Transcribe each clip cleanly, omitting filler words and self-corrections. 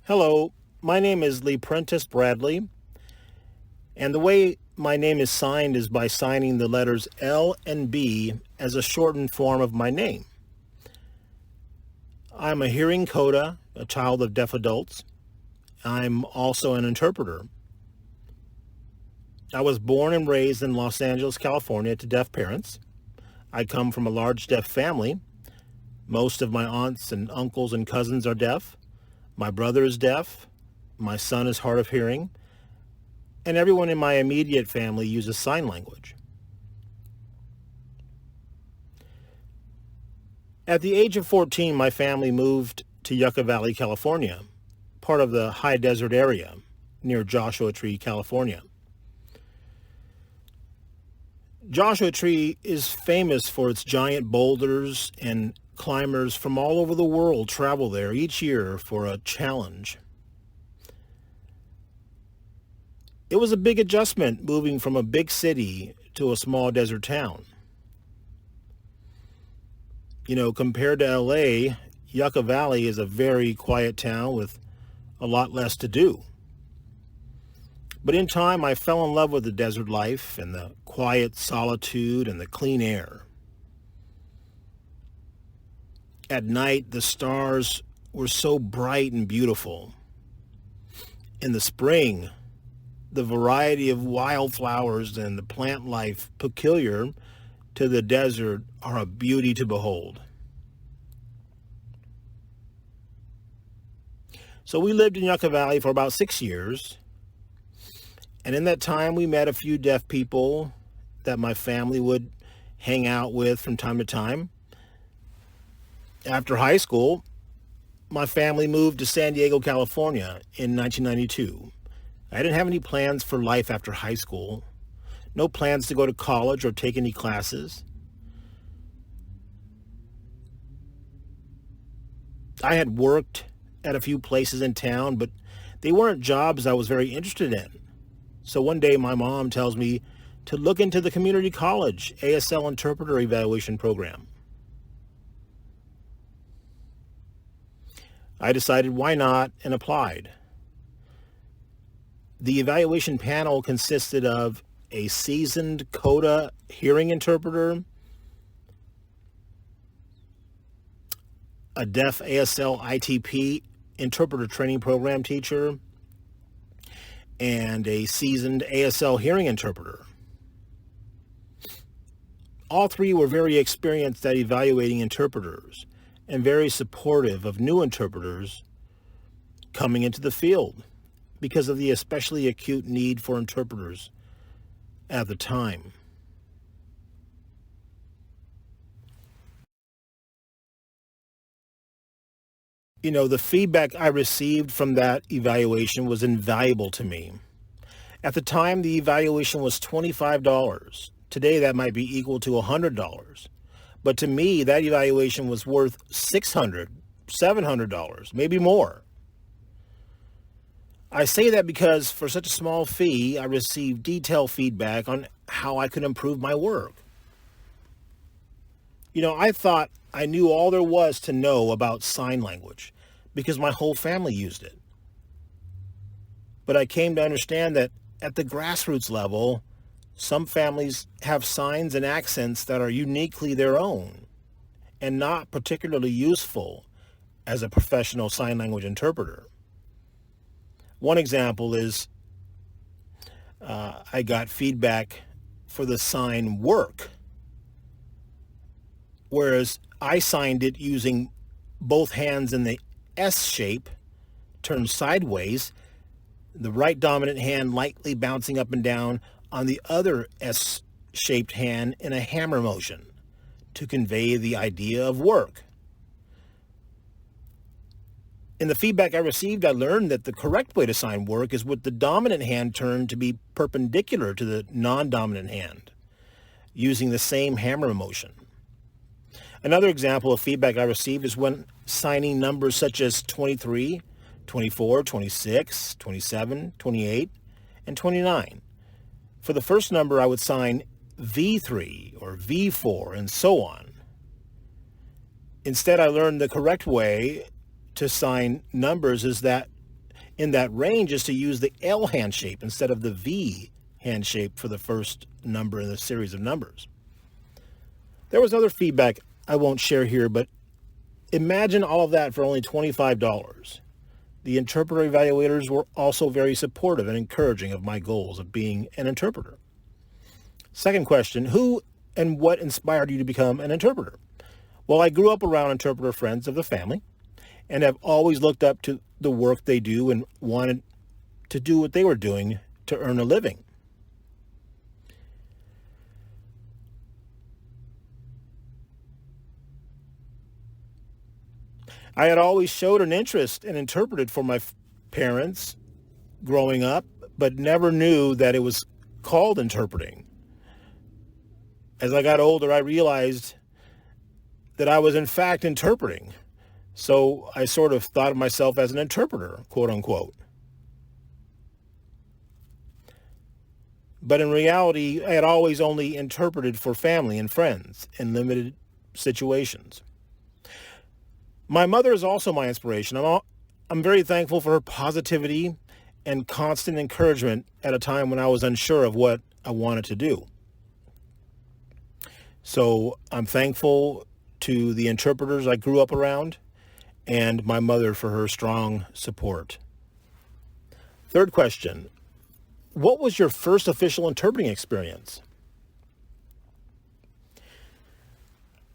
Hello, my name is Lee Prentice Bradley, and the way my name is signed is by signing the letters L and B as a shortened form of my name. I'm a hearing coda, a child of deaf adults. I'm also an interpreter. I was born and raised in Los Angeles, California to deaf parents. I come from a large deaf family. Most of my aunts and uncles and cousins are deaf. My brother is deaf. My son is hard of hearing. And everyone in my immediate family uses sign language. At the age of 14, my family moved to Yucca Valley, California, part of the high desert area near Joshua Tree, California. Joshua Tree is famous for its giant boulders, and climbers from all over the world travel there each year for a challenge. It was a big adjustment moving from a big city to a small desert town. Compared to LA, Yucca Valley is a very quiet town with a lot less to do. But in time, I fell in love with the desert life and the quiet solitude and the clean air. At night, the stars were so bright and beautiful. In the spring, the variety of wildflowers and the plant life peculiar to the desert are a beauty to behold. So we lived in Yucca Valley for about 6 years. And in that time, we met a few deaf people that my family would hang out with from time to time. After high school, my family moved to San Diego, California in 1992. I didn't have any plans for life after high school. No plans to go to college or take any classes. I had worked at a few places in town, but they weren't jobs I was very interested in. So one day my mom tells me to look into the community college Asl Interpreter Evaluation program. I decided why not and applied. The evaluation panel consisted of a seasoned coda hearing interpreter, a deaf ASL ITP interpreter training program teacher, and a seasoned ASL hearing interpreter. All three were very experienced at evaluating interpreters and very supportive of new interpreters coming into the field because of the especially acute need for interpreters at the time. The feedback I received from that evaluation was invaluable to me. At the time, the evaluation was $25. Today, that might be equal to $100. But to me, that evaluation was worth $600, $700, maybe more. I say that because for such a small fee, I received detailed feedback on how I could improve my work. I thought I knew all there was to know about sign language because my whole family used it. But I came to understand that at the grassroots level, some families have signs and accents that are uniquely their own and not particularly useful as a professional sign language interpreter. One example is I got feedback for the sign work, whereas I signed it using both hands in the S shape, turned sideways, the right dominant hand lightly bouncing up and down on the other S-shaped hand in a hammer motion to convey the idea of work. In the feedback I received, I learned that the correct way to sign work is with the dominant hand turned to be perpendicular to the non-dominant hand, using the same hammer motion. Another example of feedback I received is when signing numbers such as 23, 24, 26, 27, 28, and 29. For the first number, I would sign V3 or V4 and so on. Instead, I learned the correct way to sign numbers is that in that range is to use the L hand shape instead of the V hand shape for the first number in the series of numbers. There was other feedback I won't share here, but imagine all of that for only $25. The interpreter evaluators were also very supportive and encouraging of my goals of being an interpreter. Second question, who and what inspired you to become an interpreter? Well, I grew up around interpreter friends of the family and have always looked up to the work they do and wanted to do what they were doing to earn a living. I had always showed an interest and interpreted for my parents growing up, but never knew that it was called interpreting. As I got older, I realized that I was in fact interpreting. So I sort of thought of myself as an interpreter, quote unquote. But in reality, I had always only interpreted for family and friends in limited situations. My mother is also my inspiration. I'm very thankful for her positivity and constant encouragement at a time when I was unsure of what I wanted to do. So I'm thankful to the interpreters I grew up around and my mother for her strong support. Third question, what was your first official interpreting experience?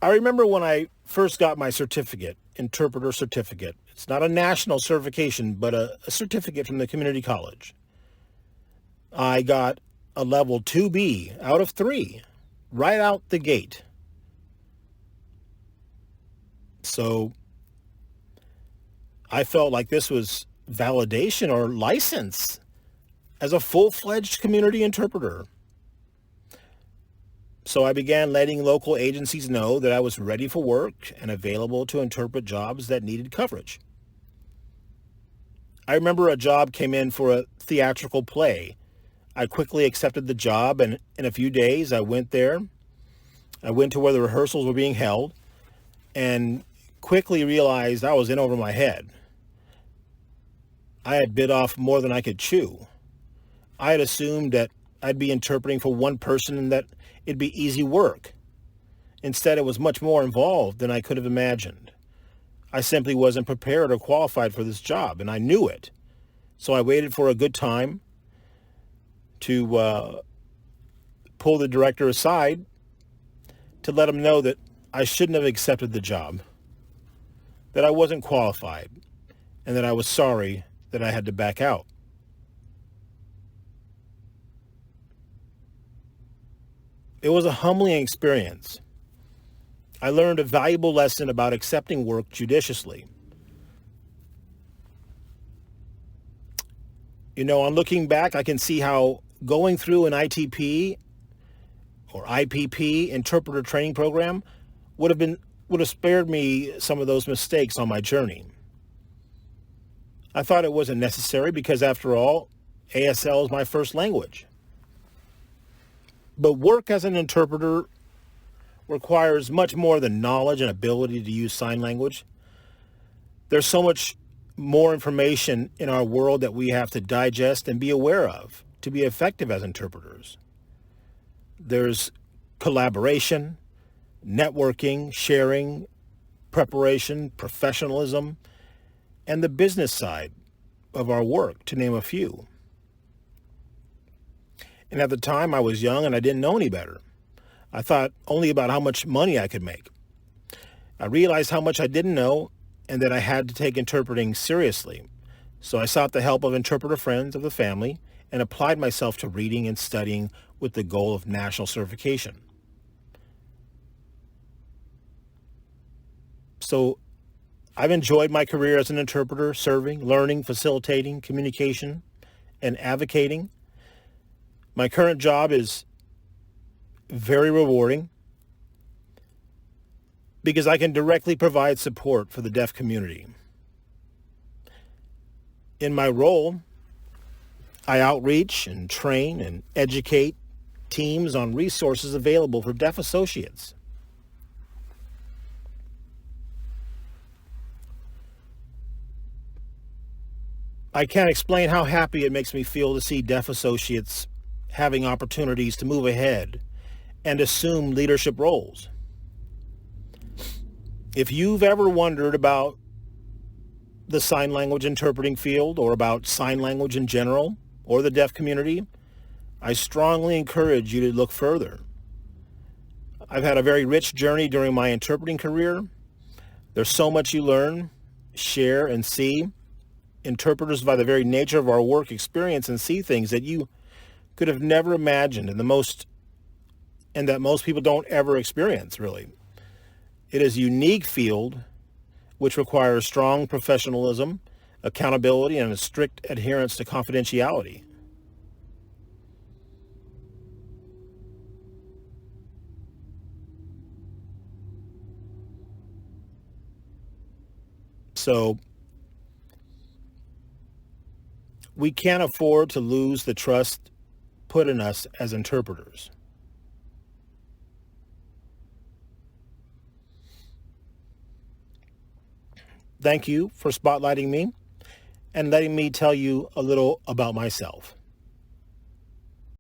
I remember when I first got my certificate, interpreter certificate. It's not a national certification, but a certificate from the community college. I got a level 2B out of 3, right out the gate. So I felt like this was validation or license as a full-fledged community interpreter. So I began letting local agencies know that I was ready for work and available to interpret jobs that needed coverage. I remember a job came in for a theatrical play. I quickly accepted the job, and in a few days I went there. I went to where the rehearsals were being held and quickly realized I was in over my head. I had bit off more than I could chew. I had assumed that I'd be interpreting for one person and that it'd be easy work. Instead, it was much more involved than I could have imagined. I simply wasn't prepared or qualified for this job, and I knew it. So I waited for a good time to pull the director aside to let him know that I shouldn't have accepted the job, that I wasn't qualified, and that I was sorry that I had to back out. It was a humbling experience. I learned a valuable lesson about accepting work judiciously. On looking back, I can see how going through an ITP or IPP interpreter training program would have spared me some of those mistakes on my journey. I thought it wasn't necessary because, after all, ASL is my first language. But work as an interpreter requires much more than knowledge and ability to use sign language. There's so much more information in our world that we have to digest and be aware of to be effective as interpreters. There's collaboration, networking, sharing, preparation, professionalism, and the business side of our work, to name a few. And at the time, I was young and I didn't know any better. I thought only about how much money I could make. I realized how much I didn't know and that I had to take interpreting seriously. So I sought the help of interpreter friends of the family and applied myself to reading and studying with the goal of national certification. So I've enjoyed my career as an interpreter, serving, learning, facilitating, communication, and advocating. My current job is very rewarding because I can directly provide support for the deaf community. In my role, I outreach and train and educate teams on resources available for deaf associates. I can't explain how happy it makes me feel to see deaf associates having opportunities to move ahead and assume leadership roles. If you've ever wondered about the sign language interpreting field or about sign language in general or the deaf community, I strongly encourage you to look further. I've had a very rich journey during my interpreting career. There's so much you learn, share, and see. Interpreters, by the very nature of our work, experience and see things that you could have never imagined and that most people don't ever experience, really. It is a unique field which requires strong professionalism, accountability, and a strict adherence to confidentiality. So we can't afford to lose the trust put in us as interpreters. Thank you for spotlighting me and letting me tell you a little about myself.